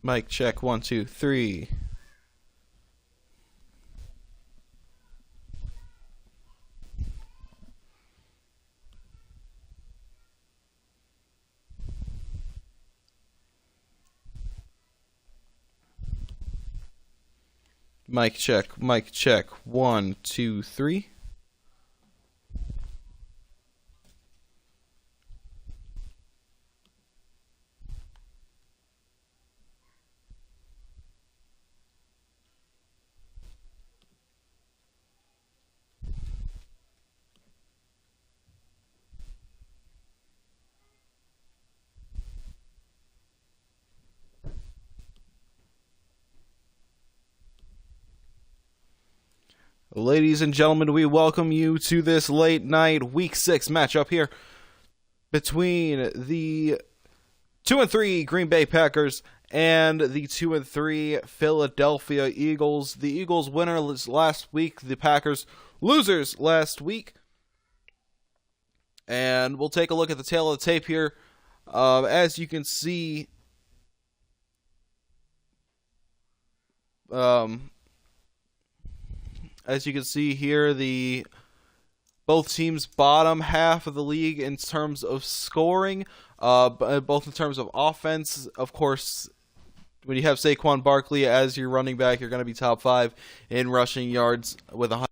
Mic check 1 2 3. Mic check 1 2 3. Ladies and gentlemen, we welcome you to this late night Week 6 matchup here between the 2-3 Green Bay Packers and the 2-3 Philadelphia Eagles. The Eagles winners last week, the Packers losers last week. And we'll take a look at the tail of the tape here. As you can see, here, both teams bottom half of the league in terms of scoring, both in terms of offense. Of course, when you have Saquon Barkley as your running back, you're going to be top 5 in rushing yards with 100.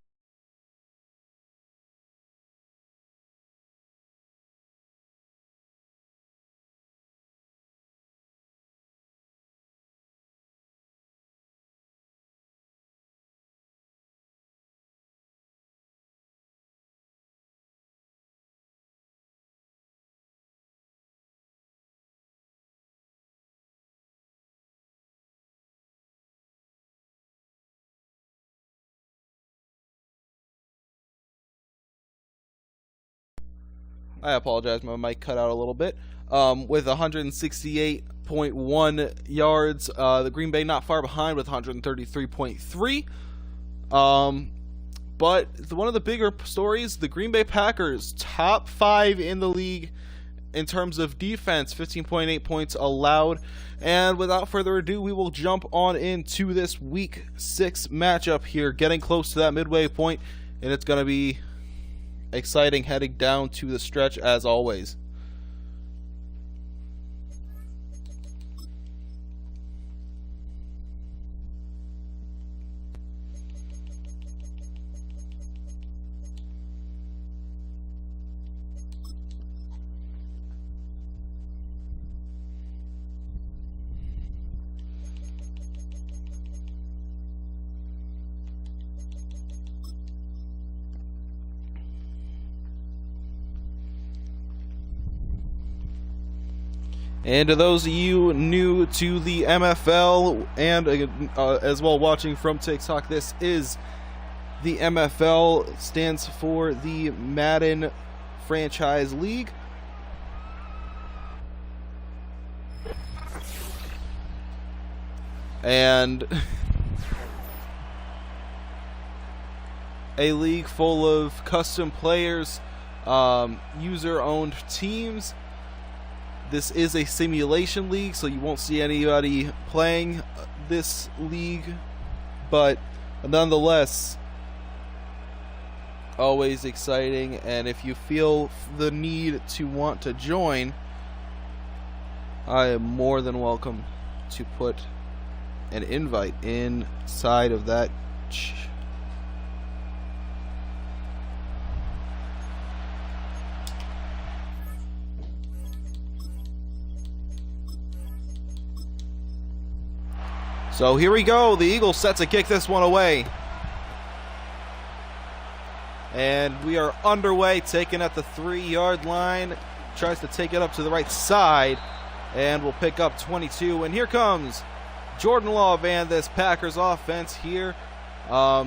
I apologize, my mic cut out a little bit. With 168.1 yards, the Green Bay not far behind with 133.3. But one of the bigger stories, the Green Bay Packers, top 5 in the league in terms of defense, 15.8 points allowed. And without further ado, we will jump on into this Week 6 matchup here, getting close to that midway point, and it's going to be exciting heading down to the stretch as always. And to those of you new to the MFL and as well watching from TikTok, this is the MFL, stands for the Madden Franchise League. And a league full of custom players, user-owned teams. This is a simulation league, so you won't see anybody playing this league, but nonetheless, always exciting. And if you feel the need to want to join, I am more than welcome to put an invite inside of that So here we go. The Eagles set to kick this one away. And we are underway, taken at the 3-yard line. Tries to take it up to the right side. And we'll pick up 22. And here comes Jordan Love and this Packers offense here.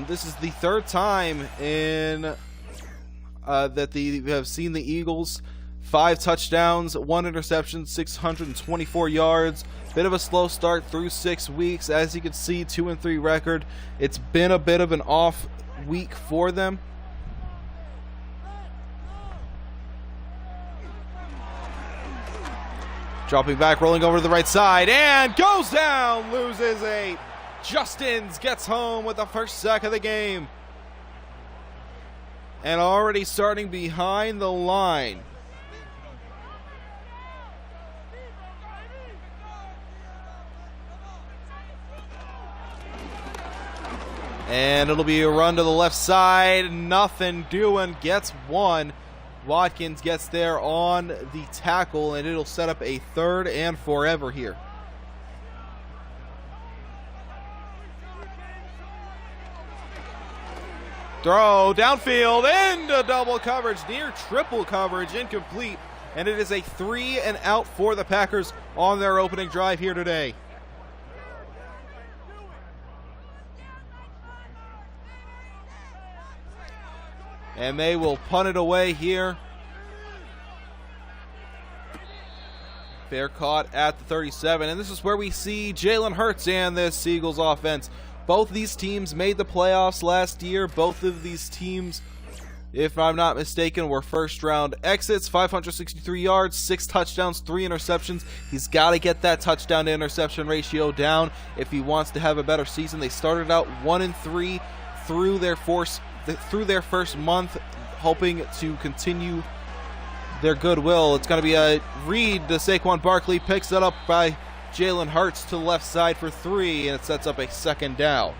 This is the third time in that we have seen the Eagles. 5 touchdowns, 1 interception, 624 yards. Bit of a slow start through 6 weeks. As you can see, 2-3 record. It's been a bit of an off week for them. Dropping back, rolling over to the right side, and goes down, loses 8. Justins gets home with the first sack of the game. And already starting behind the line. And it'll be a run to the left side. Nothing doing. Gets 1. Watkins gets there on the tackle, and it'll set up a 3rd and forever here. Throw downfield into double coverage, near triple coverage, incomplete. And it is a 3 and out for the Packers on their opening drive here today. And they will punt it away here. Fair caught at the 37. And this is where we see Jalen Hurts and this Eagles offense. Both these teams made the playoffs last year. Both of these teams, if I'm not mistaken, were first-round exits. 563 yards, 6 touchdowns, 3 interceptions. He's got to get that touchdown-to-interception ratio down if he wants to have a better season. They started out 1-3 through their first month, hoping to continue their goodwill. It's going to be a read to Saquon Barkley, picks it up by Jalen Hurts to the left side for 3, and it sets up a 2nd down.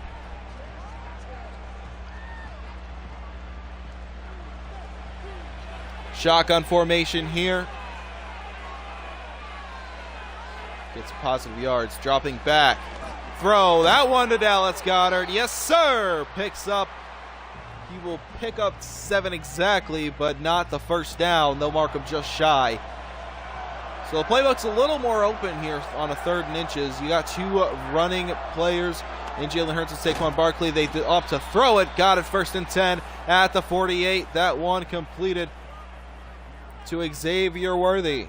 Shotgun formation here. Gets positive yards, dropping back. Throw, that one to Dallas Goedert. Yes, sir! Picks up. He will pick up 7 exactly, but not the first down. They'll mark him just shy. So the playbook's a little more open here on a 3rd and inches. You got 2 running players in Jalen Hurts and Saquon Barkley. They opt to throw it. Got it 1st and 10 at the 48. That one completed to Xavier Worthy.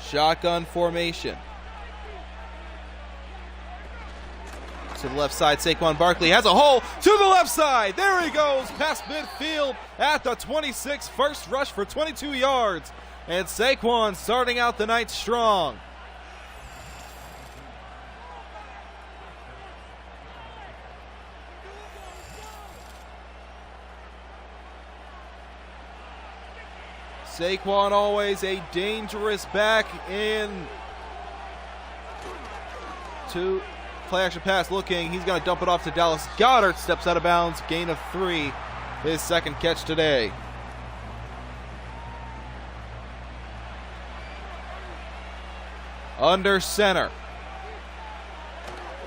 Shotgun formation. To the left side, Saquon Barkley has a hole to the left side. There he goes, past midfield at the 26. First rush for 22 yards. And Saquon starting out the night strong. Saquon always a dangerous back in to play action pass looking. He's going to dump it off to Dallas Goedert. Steps out of bounds. Gain of 3. His 2nd catch today. Under center.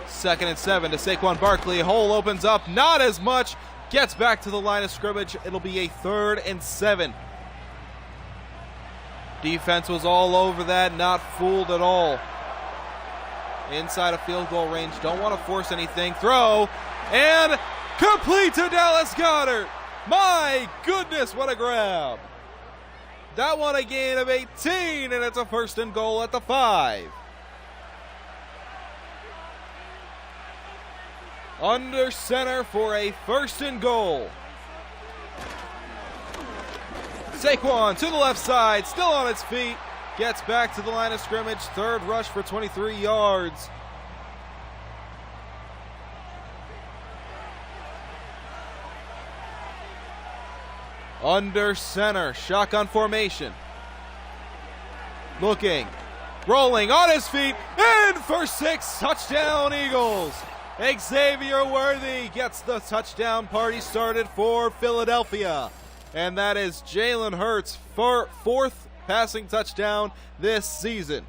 2nd and 7 to Saquon Barkley. Hole opens up. Not as much. Gets back to the line of scrimmage. It'll be a 3rd and 7. Defense was all over that. Not fooled at all. Inside of field goal range. Don't want to force anything. Throw. And complete to Dallas Goedert. My goodness, what a grab. That one a gain of 18, and it's a 1st and goal at the 5. Under center for a 1st and goal. Saquon to the left side, still on its feet. Gets back to the line of scrimmage. 3rd rush for 23 yards. Under center. Shotgun formation. Looking. Rolling on his feet. And for 6. Touchdown Eagles. Xavier Worthy gets the touchdown party started for Philadelphia. And that is Jalen Hurts' 4th passing touchdown this season.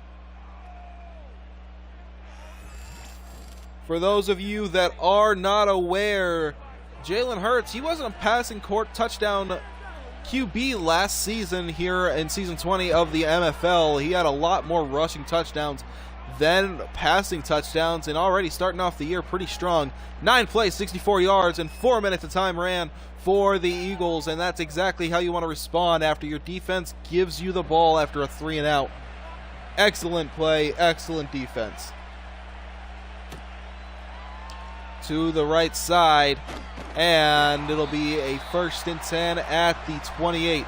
For those of you that are not aware, Jalen Hurts, he wasn't a passing court touchdown QB last season here in season 20 of the MFL. He had a lot more rushing touchdowns than passing touchdowns, and already starting off the year pretty strong. 9 plays, 64 yards, and 4 minutes of time ran for the Eagles, and that's exactly how you want to respond after your defense gives you the ball after a 3 and out. Excellent play, excellent defense. To the right side, and it'll be a 1st and 10 at the 28.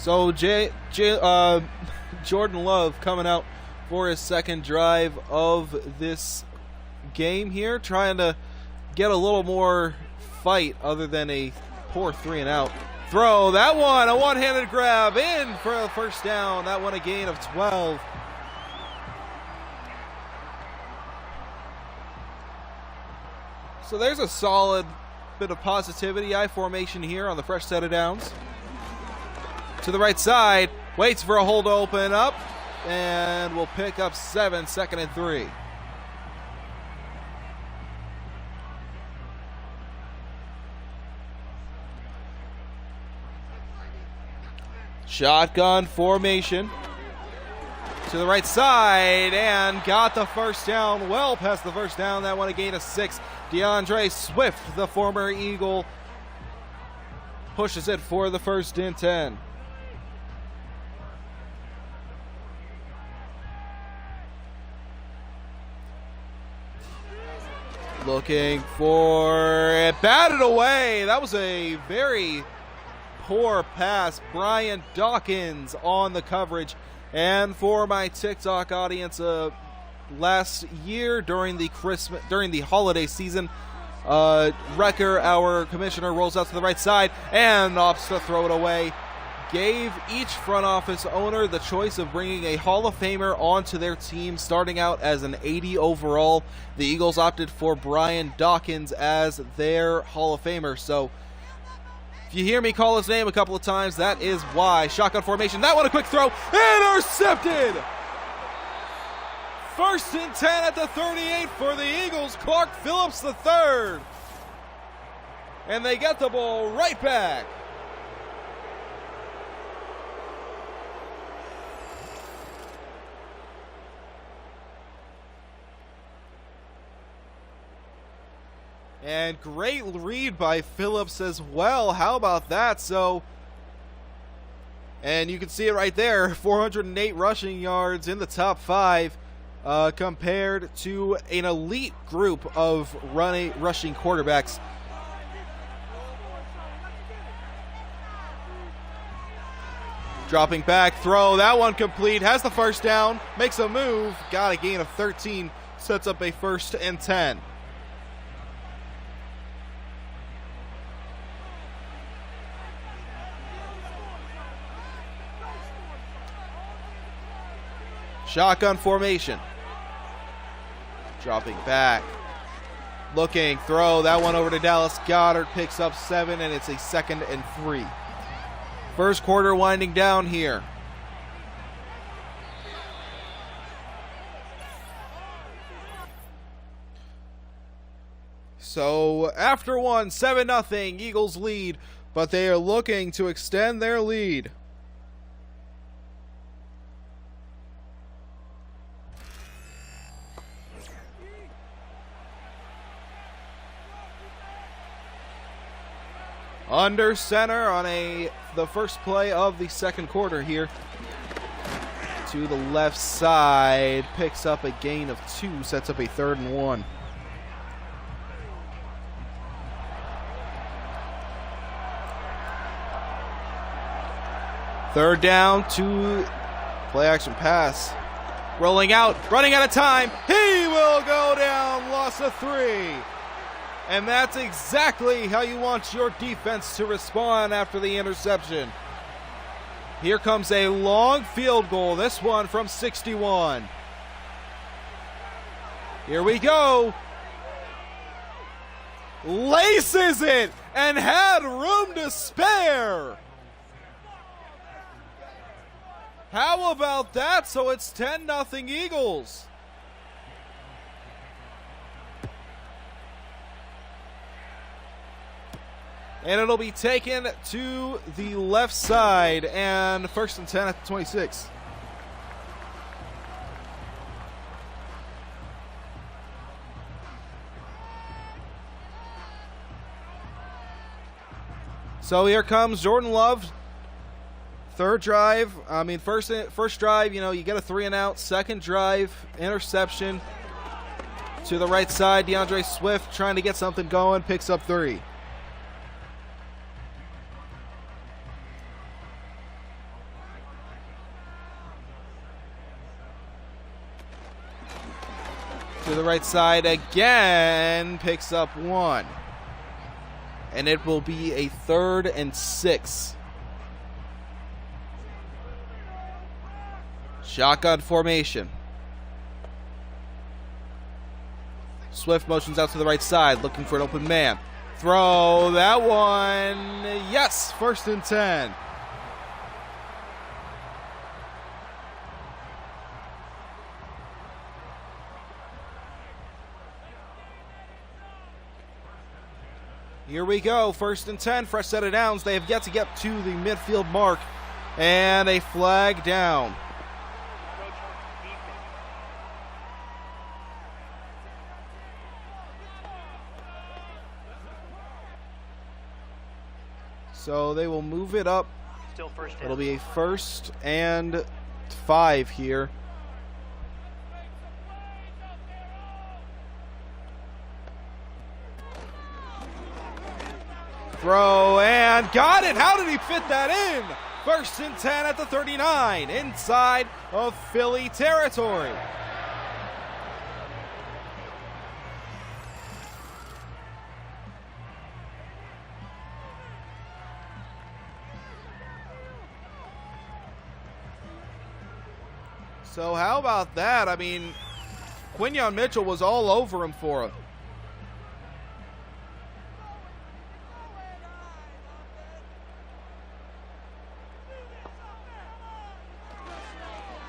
So Jordan Love coming out for his second drive of this game here, trying to get a little more fight other than a poor 3-and-out. Throw, that one, a one-handed grab in for a first down. That one a gain of 12. So there's a solid bit of positivity. I formation here on the fresh set of downs. To the right side, waits for a hole to open up, and we'll pick up 7, 2nd and 3. Shotgun formation. To the right side, and got the first down, well past the first down. That one a gain of 6. DeAndre Swift, the former Eagle, pushes it for the 1st and 10. Looking for it, batted away. That was a very poor pass. Brian Dawkins on the coverage. And for my TikTok audience, last year during the holiday season, Wrecker, our commissioner, rolls out to the right side and opts to throw it away. Gave each front office owner the choice of bringing a Hall of Famer onto their team, starting out as an 80 overall. The Eagles opted for Brian Dawkins as their Hall of Famer. So if you hear me call his name a couple of times, that is why. Shotgun formation. That one a quick throw. Intercepted! 1st and 10 at the 38 for the Eagles. Clark Phillips III. And they get the ball right back. And great read by Phillips as well. How about that? So, and you can see it right there, 408 rushing yards in the top 5 compared to an elite group of rushing quarterbacks. Dropping back, throw, that one complete, has the first down, makes a move, got a gain of 13, sets up a 1st and 10. Shotgun formation. Dropping back. Looking, throw, that one over to Dallas Goddard, picks up 7, and it's a 2nd and 3. First quarter winding down here. So after one, 7-0, Eagles lead, but they are looking to extend their lead. Under center on the first play of the second quarter here. To the left side, picks up a gain of 2, sets up a 3rd and 1. Third down, to play action pass. Rolling out, running out of time. He will go down, loss of 3. And that's exactly how you want your defense to respond after the interception. Here comes a long field goal, this one from 61. Here we go. Laces it and had room to spare. How about that? So it's 10-0 Eagles. And it'll be taken to the left side, and 1st and 10 at the 26. So here comes Jordan Love. First drive, you get a 3-and-out. Second drive, interception. To the right side, DeAndre Swift trying to get something going, picks up 3. To the right side again, picks up 1. And it will be a 3rd and 6. Shotgun formation. Swift motions out to the right side, looking for an open man. Throw, that one, yes, 1st and 10. Here we go, 1st and 10, fresh set of downs. They have yet to get to the midfield mark, and a flag down. So they will move it up. It'll be a 1st and 5 here. Throw and got it. How did he fit that in? 1st and 10 at the 39, inside of Philly territory. So how about that? I mean, Quinyon Mitchell was all over him for him.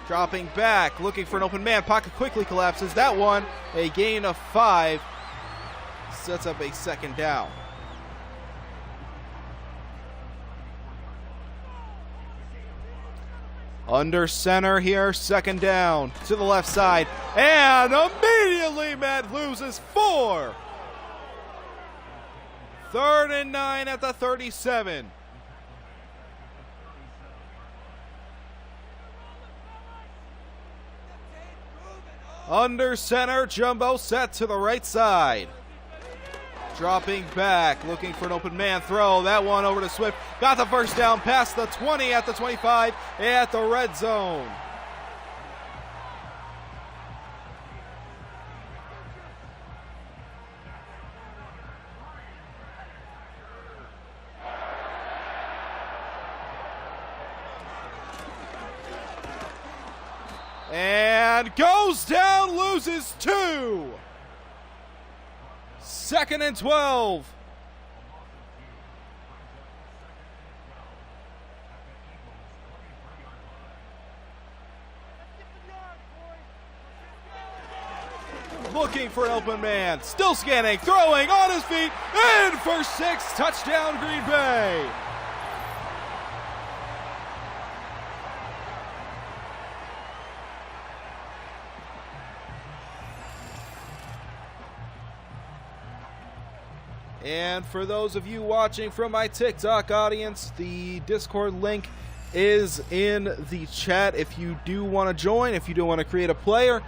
Dropping back, looking for an open man. Pocket quickly collapses. That one, a gain of 5. Sets up a 2nd down. Under center here, 2nd down to the left side. And immediately Matt loses 4. 3rd and 9 at the 37. Under center, jumbo set to the right side. Dropping back, looking for an open man. Throw, that one over to Swift. Got the 1st down past the 20 at the 25 at the red zone. And goes down, loses 2. 2nd and 12. Looking for an open man. Still scanning, throwing on his feet. And for 6, touchdown Green Bay. And for those of you watching from my TikTok audience, the Discord link is in the chat if you do want to join, if you do want to create a player.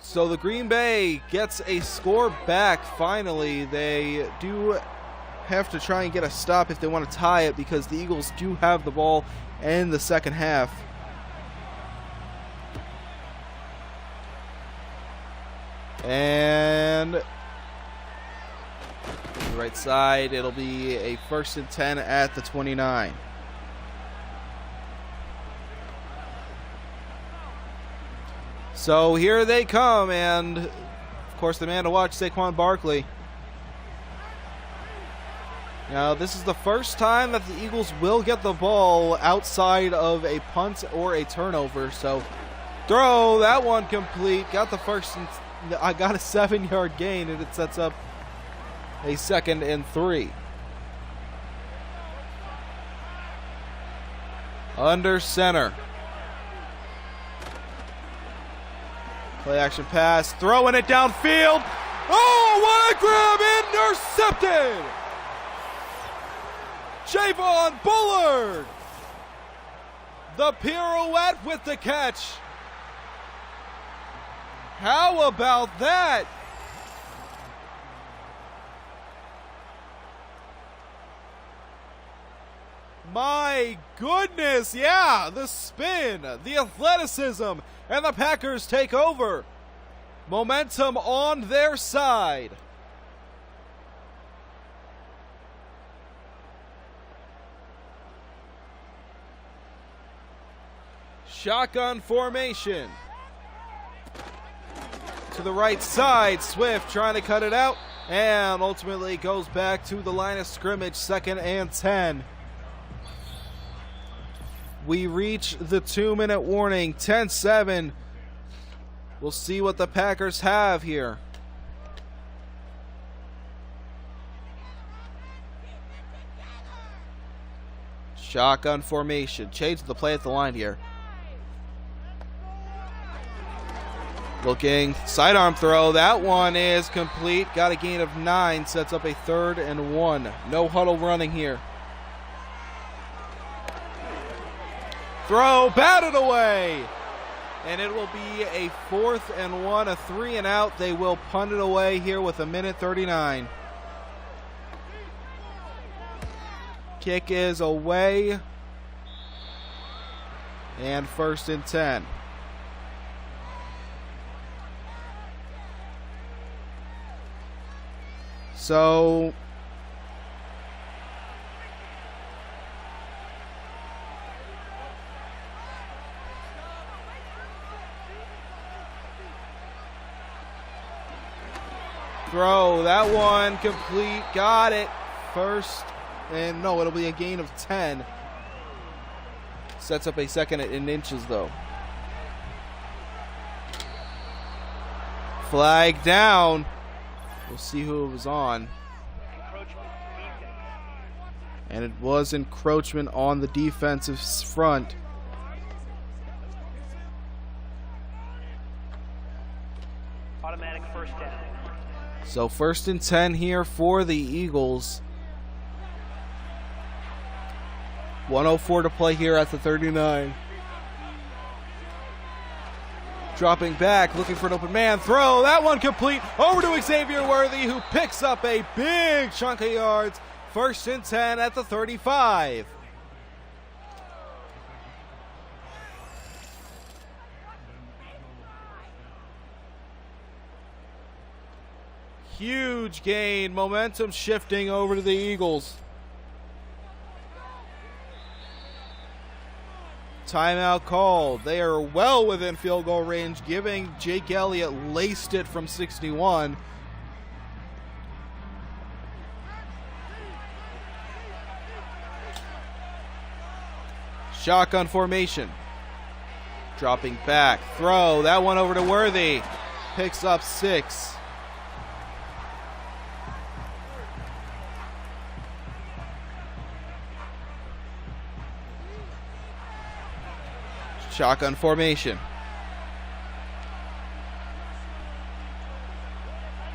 So the Green Bay gets a score back finally. They do have to try and get a stop if they want to tie it because the Eagles do have the ball in the 2nd half. And right side, it'll be a 1st and 10 at the 29. So here they come, and of course the man to watch, Saquon Barkley. Now this is the first time that the Eagles will get the ball outside of a punt or a turnover. So throw, that one complete, got the 1st and I got a 7-yard gain, and it sets up a 2nd and 3. Under center. Play action pass, throwing it downfield. Oh, what a grab, intercepted! Javon Bullard. The pirouette with the catch. How about that? My goodness, yeah, the spin, the athleticism, and the Packers take over. Momentum on their side. Shotgun formation. To the right side, Swift trying to cut it out, and ultimately goes back to the line of scrimmage, 2nd and 10. We reach the 2-minute warning, 10-7. We'll see what the Packers have here. Shotgun formation. Change the play at the line here. Looking, sidearm throw. That one is complete. Got a gain of 9. Sets up a 3rd and 1. No huddle running here. Throw, batted away. And it will be a 4th and 1, a 3 and out. They will punt it away here with 1:39. Kick is away. And 1st and 10. So throw, that one complete, got it. 1st, and no, it'll be a gain of 10. Sets up a 2nd in inches though. Flag down. We'll see who it was on. And it was encroachment on the defensive front. Automatic 1st down. So 1st and 10 here for the Eagles. 1:04 to play here at the 39. Dropping back, looking for an open man. Throw, that one complete. Over to Xavier Worthy, who picks up a big chunk of yards. 1st and 10 at the 35. Huge gain, momentum shifting over to the Eagles. Timeout called. They are well within field goal range, giving Jake Elliott laced it from 61. Shotgun formation. Dropping back. Throw. That one over to Worthy. Picks up 6. Shotgun formation.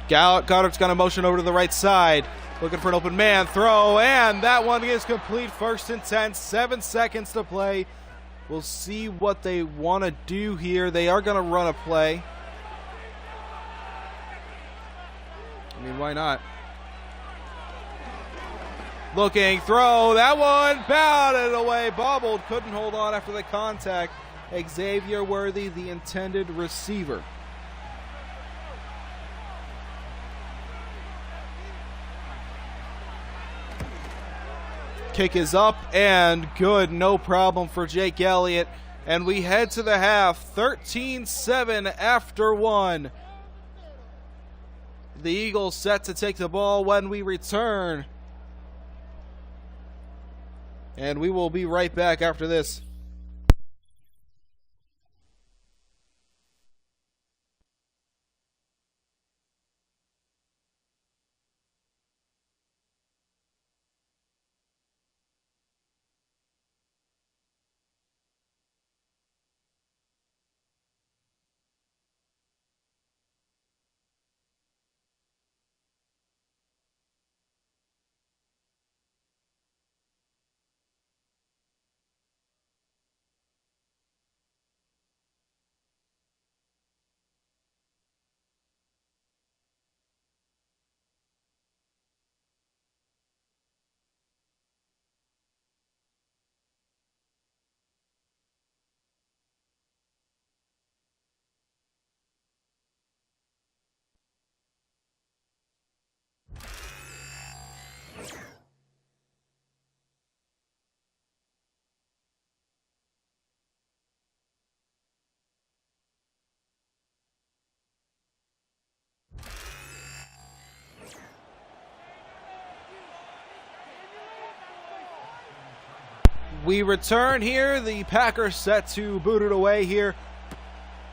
Goddard's got a motion over to the right side. Looking for an open man. Throw, and that one is complete. 1st and 10. 7 seconds to play. We'll see what they want to do here. They are going to run a play. I mean, why not? Looking, throw, that one batted away. Bobbled, couldn't hold on after the contact. Xavier Worthy, the intended receiver. Kick is up and good. No problem for Jake Elliott. And we head to the half. 13-7 after 1. The Eagles set to take the ball when we return. And we will be right back after this. we return here. The Packers set to boot it away here.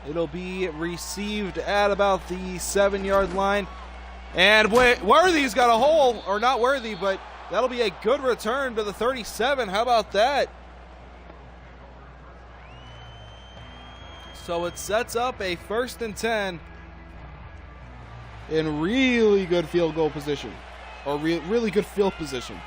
It'll be received at about the 7-yard line. And Worthy's got a hole, or not Worthy, but that'll be a good return to the 37. How about that? So it sets up a 1st and 10 in really good field goal position, or really good field position.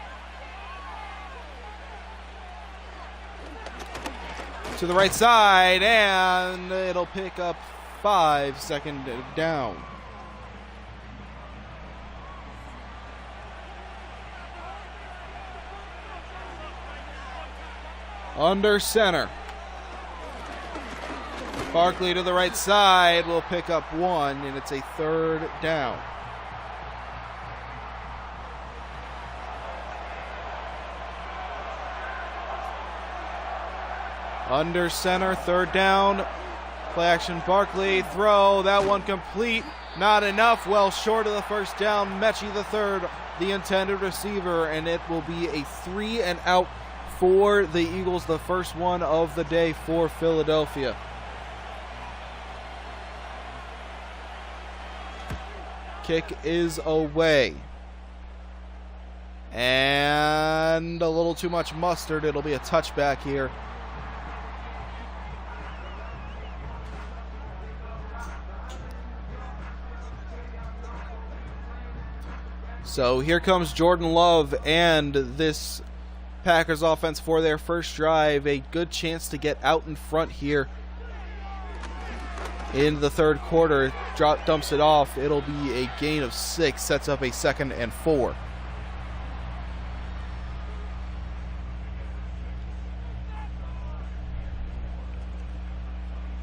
To the right side, and it'll pick up 5, second down. Under center. Barkley to the right side will pick up 1, and it's a 3rd down. Under center, 3rd down. Play action, Barkley, throw, that one complete. Not enough, well short of the 1st down. Mechie the 3rd, the intended receiver, and it will be a 3 and out for the Eagles, the first one of the day for Philadelphia. Kick is away. And a little too much mustard. It'll be a touchback here. So here comes Jordan Love and this Packers offense for their first drive. A good chance to get out in front here in the 3rd quarter. Dumps it off. It'll be a gain of 6. Sets up a 2nd and 4.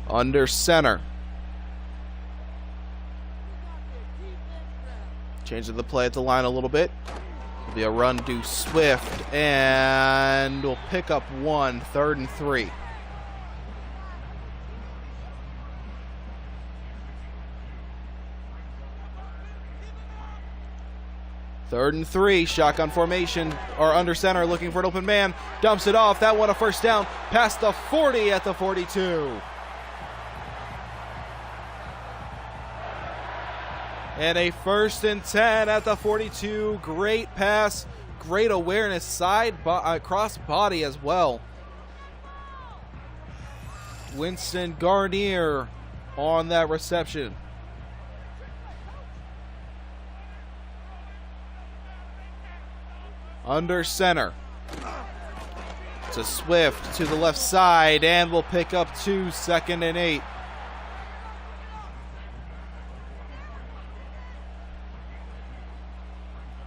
Under center. Changing the play at the line a little bit. It'll be a run to Swift, and we'll pick up 1, 3rd and 3. Third and 3, shotgun formation, or under center, looking for an open man. Dumps it off. That one a 1st down, past the 40 at the 42. And a 1st and 10 at the 42. Great pass, great awareness, cross body as well. Winston Garnier on that reception. Under center. To Swift to the left side, and we'll pick up 2, 2nd and 8.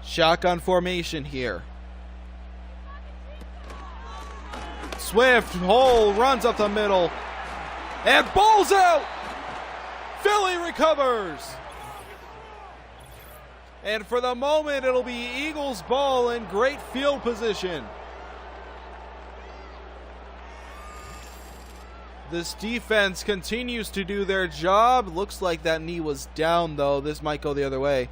Shotgun formation here. Swift, hole, runs up the middle, and ball's out! Philly recovers! And for the moment, it'll be Eagles ball in great field position. This defense continues to do their job. Looks like that knee was down, though. This might go the other way.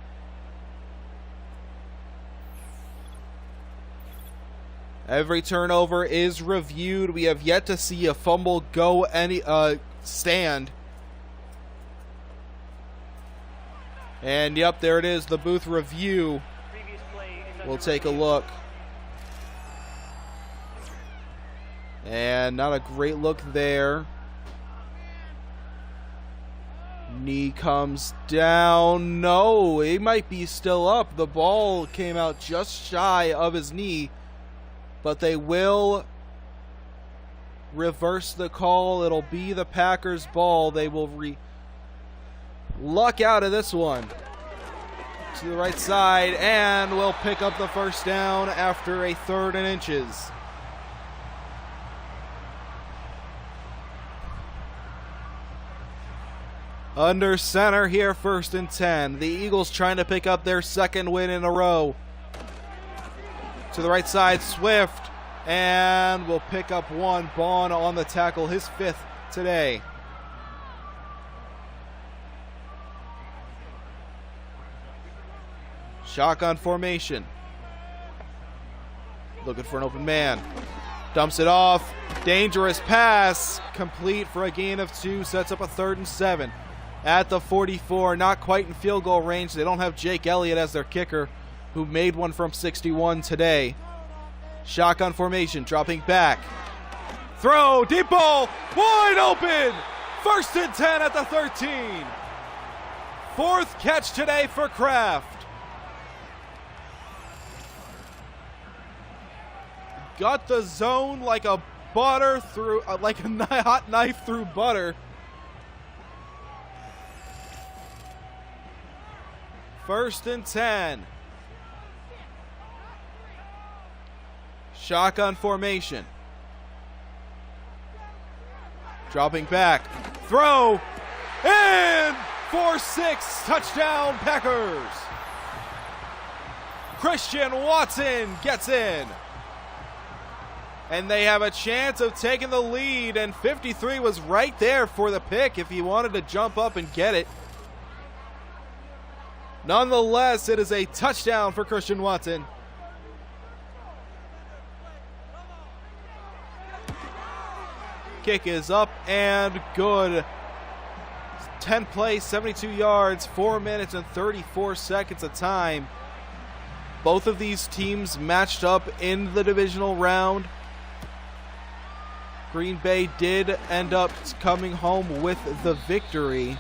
Every turnover is reviewed. We have yet to see a fumble go stand. And yep, there it is, the booth review. We'll take a look. And not a great look there. Knee comes down. No, he might be still up. The ball came out just shy of his knee. But they will reverse the call. It'll be the Packers' ball. They will luck out of this one. To the right side, and we'll pick up the 1st down after a 3rd and inches. Under center here, 1st and 10. The Eagles trying to pick up their 2nd win in a row. To the right side, Swift, and we'll pick up 1. Bond on the tackle, his 5th today. Shotgun formation. Looking for an open man. Dumps it off. Dangerous pass. Complete for a gain of 2. Sets up a 3rd and 7. At the 44. Not quite in field goal range. They don't have Jake Elliott as their kicker, who made one from 61 today. Shotgun formation. Dropping back. Throw. Deep ball. Wide open. 1st and 10 at the 13. 4th catch today for Kraft. Got the zone like a butter through, like a hot knife through butter. 1st and 10. Shotgun formation. Dropping back. Throw. And 4-6. Touchdown Packers. Christian Watson gets in. And they have a chance of taking the lead. And 53 was right there for the pick if he wanted to jump up and get it. Nonetheless, it is a touchdown for Christian Watson. Kick is up and good. 10 plays, 72 yards, 4 minutes and 34 seconds of time. Both of these teams matched up in the divisional round. Green Bay did end up coming home with the victory.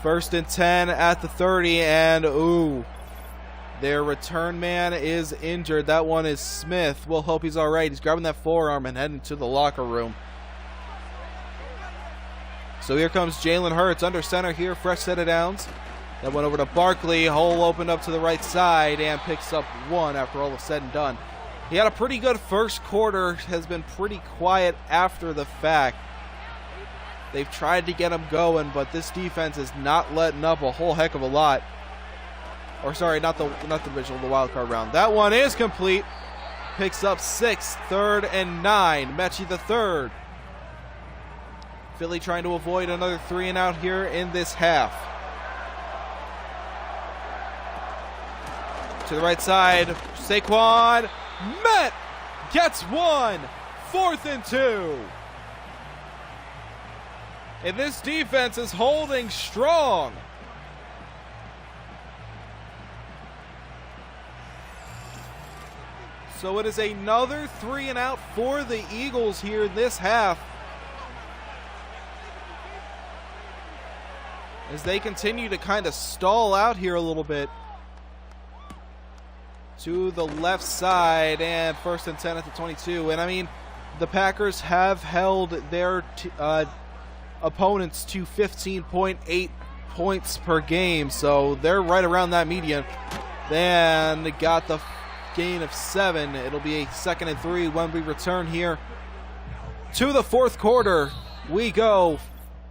1st and 10 at the 30, and their return man is injured. That one is Smith. We'll hope he's all right. He's grabbing that forearm and heading to the locker room. So here comes Jalen Hurts under center here, fresh set of downs. That went over to Barkley. Hole opened up to the right side and picks up 1 after all is said and done. He had a pretty good first quarter, has been pretty quiet after the fact. They've tried to get him going, but this defense is not letting up a whole heck of a lot. Or sorry, not the divisional, the wild card round. That one is complete. Picks up 6, 3rd and 9. Mechie the 3rd. Philly trying to avoid another 3 and out here in this half. To the right side, Saquon Met gets 1. 4th and 2. And this defense is holding strong. So it is another 3 and out for the Eagles here in this half, as they continue to kind of stall out here a little bit. To the left side, and 1st and 10 at the 22. And I mean, the Packers have held their opponents to 15.8 points per game, so they're right around that median. Then they got the gain of 7. It'll be a 2nd and 3 when we return here to the 4th quarter. We go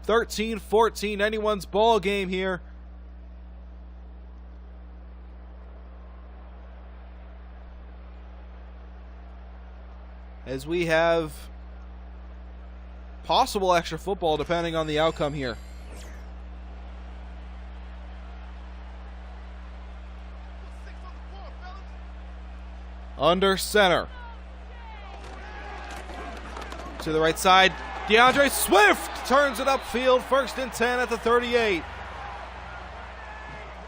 13-14, anyone's ball game here. As we have possible extra football depending on the outcome here. Under center. To the right side, DeAndre Swift turns it upfield, 1st and 10 at the 38.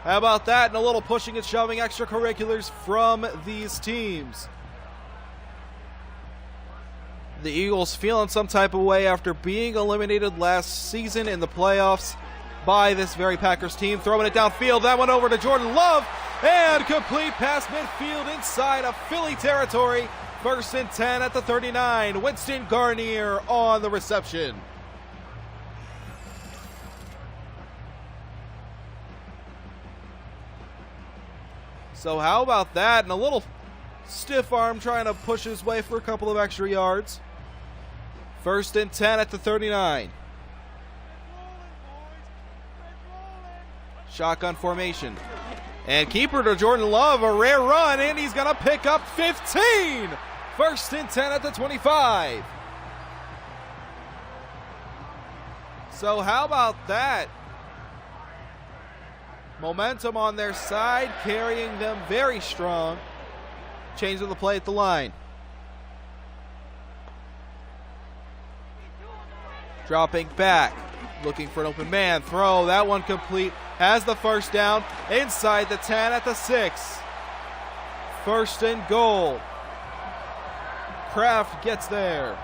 How about that? And a little pushing and shoving extracurriculars from these teams. The Eagles feeling some type of way after being eliminated last season in the playoffs by this very Packers team. Throwing it downfield. That went over to Jordan Love. And complete past midfield inside of Philly territory. 1st and 10 at the 39. Winston Garnier on the reception. So how about that? And a little stiff arm trying to push his way for a couple of extra yards. 1st and 10 at the 39. Shotgun formation. And keeper to Jordan Love, a rare run, and he's going to pick up 15. 1st and 10 at the 25. So how about that? Momentum on their side, carrying them very strong. Change of the play at the line. Dropping back, looking for an open man. Throw, that one complete. Has the first down inside the 10 at the 6. First and goal. Kraft gets there.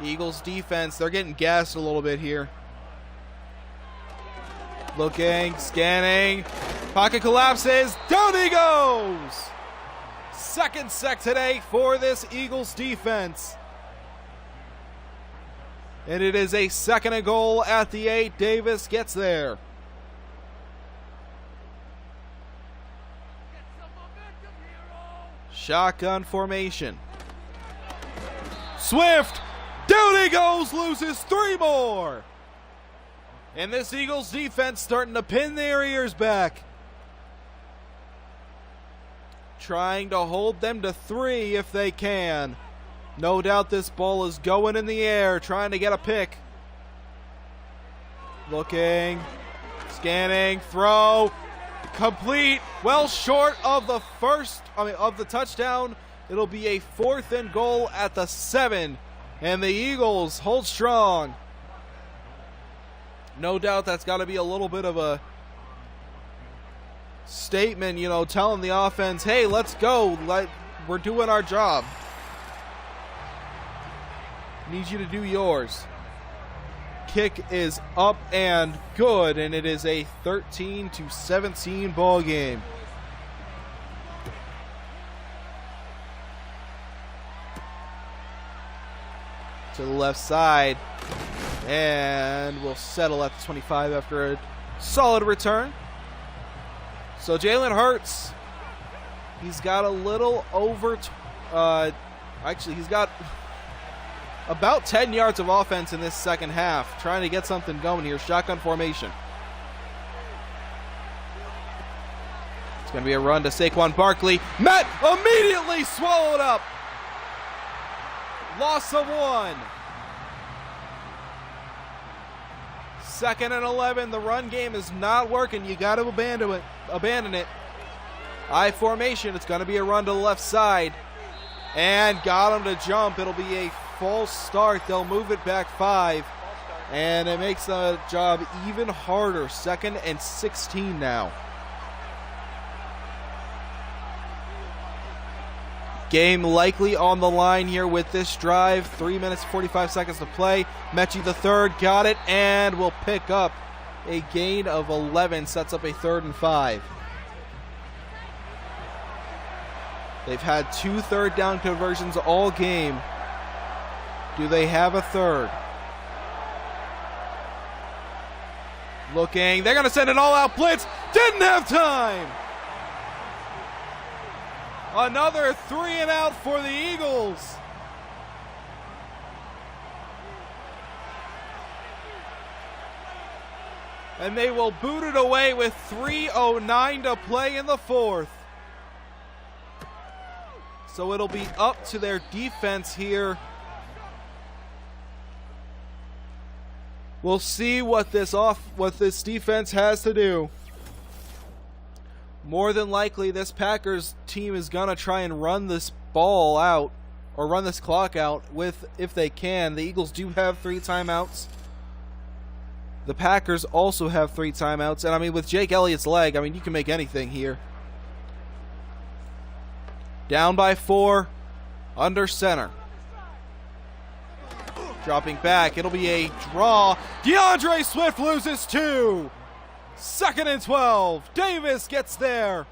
Eagles defense, they're getting gassed a little bit here. Looking, scanning, pocket collapses, down he goes! Second sack today for this Eagles defense. And it is a second and goal at the 8. Davis gets there. Shotgun formation. Swift, down he goes, loses 3 more. And this Eagles defense starting to pin their ears back. Trying to hold them to 3 if they can. No doubt this ball is going in the air, trying to get a pick. Looking, scanning, throw, complete, well short of the of the touchdown. It'll be a 4th and goal at the 7, and the Eagles hold strong. No doubt that's got to be a little bit of a statement, you know, telling the offense, hey, let's go, we're doing our job. Need you to do yours. Kick is up and good, and it is a 13-17 ball game. To the left side, and we'll settle at the 25 after a solid return. So Jalen Hurts, he's got a little over, actually he's got about 10 yards of offense in this second half, trying to get something going here. Shotgun formation. It's going to be a run to Saquon Barkley. Met immediately swallowed up. Loss of 1. 2nd and 11. The run game is not working. You got to abandon it. I formation. It's going to be a run to the left side. And got him to jump. It'll be a false start. They'll move it back 5. And it makes the job even harder. 2nd and 16 now. Game likely on the line here with this drive. 3 minutes, 45 seconds to play. Mechie the third got it and will pick up a gain of 11. Sets up a 3rd and 5. They've had 2 3rd down conversions all game. Do they have a 3rd? Looking, they're going to send an all-out blitz. Didn't have time. Another 3 and out for the Eagles. And they will boot it away with 3:09 to play in the 4th. So it'll be up to their defense here. We'll see what this defense has to do. More than likely, this Packers team is going to try and run this ball out, or run this clock out if they can. The Eagles do have 3 timeouts. The Packers also have 3 timeouts. And, I mean, with Jake Elliott's leg, I mean, you can make anything here. Down by 4, under center. Dropping back, it'll be a draw. DeAndre Swift loses 2. 2nd and 12. Davis gets there.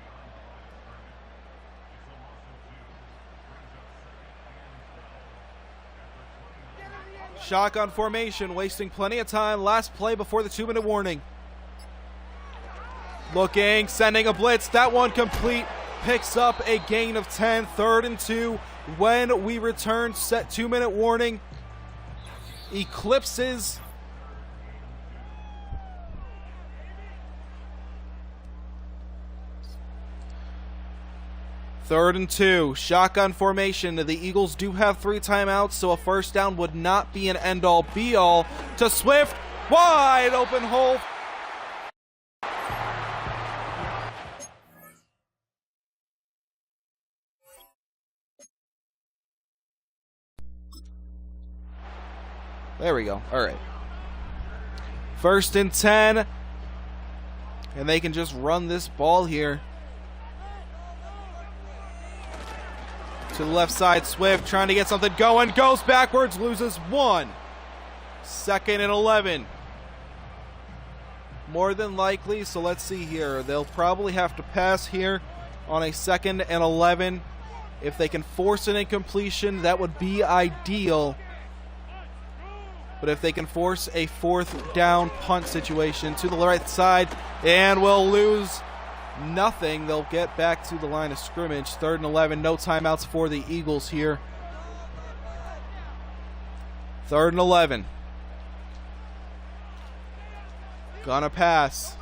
Shotgun formation, wasting plenty of time. Last play before the 2-minute warning. Looking, sending a blitz. That one complete. Picks up a gain of 10. 3rd and 2. When we return, set 2-minute warning. Eclipses. Third and 2, shotgun formation. The Eagles do have 3 timeouts, so a first down would not be an end-all, be-all. To Swift, wide open hole. There we go. All right. 1st and 10. And they can just run this ball here. To the left side, Swift trying to get something going. Goes backwards, loses 1. 2nd and 11. More than likely, so let's see here. They'll probably have to pass here on a 2nd and 11. If they can force an incompletion, that would be ideal. But if they can force a 4th down punt situation to the right side, and will lose nothing, they'll get back to the line of scrimmage. 3rd and 11, no timeouts for the Eagles here. 3rd and 11. Gonna pass.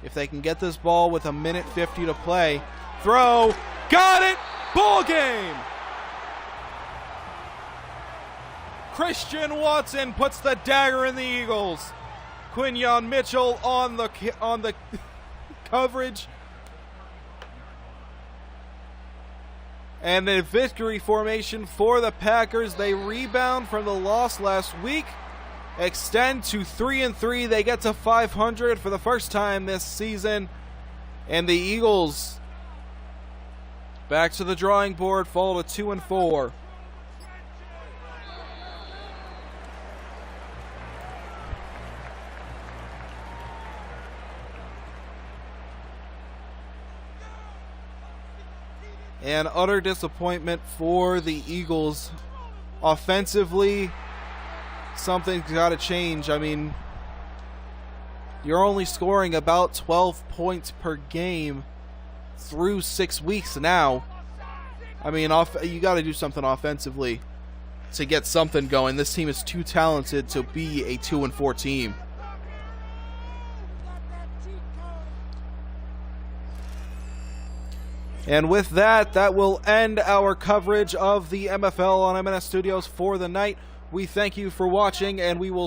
If they can get this ball with 1:50 to play. Throw. Got it! Ball game! Christian Watson puts the dagger in the Eagles. Quinyon Mitchell on the coverage. And a victory formation for the Packers. They rebound from the loss last week. Extend to 3-3. They get to 500 for the first time this season. And the Eagles back to the drawing board, fall to 2-4. And utter disappointment for the Eagles. Offensively, something's got to change. I mean, you're only scoring about 12 points per game through 6 weeks now. I mean, you got to do something offensively to get something going. This team is too talented to be a 2-4 team. And with that, that will end our coverage of the MFL on MNS Studios for the night. We thank you for watching, and we will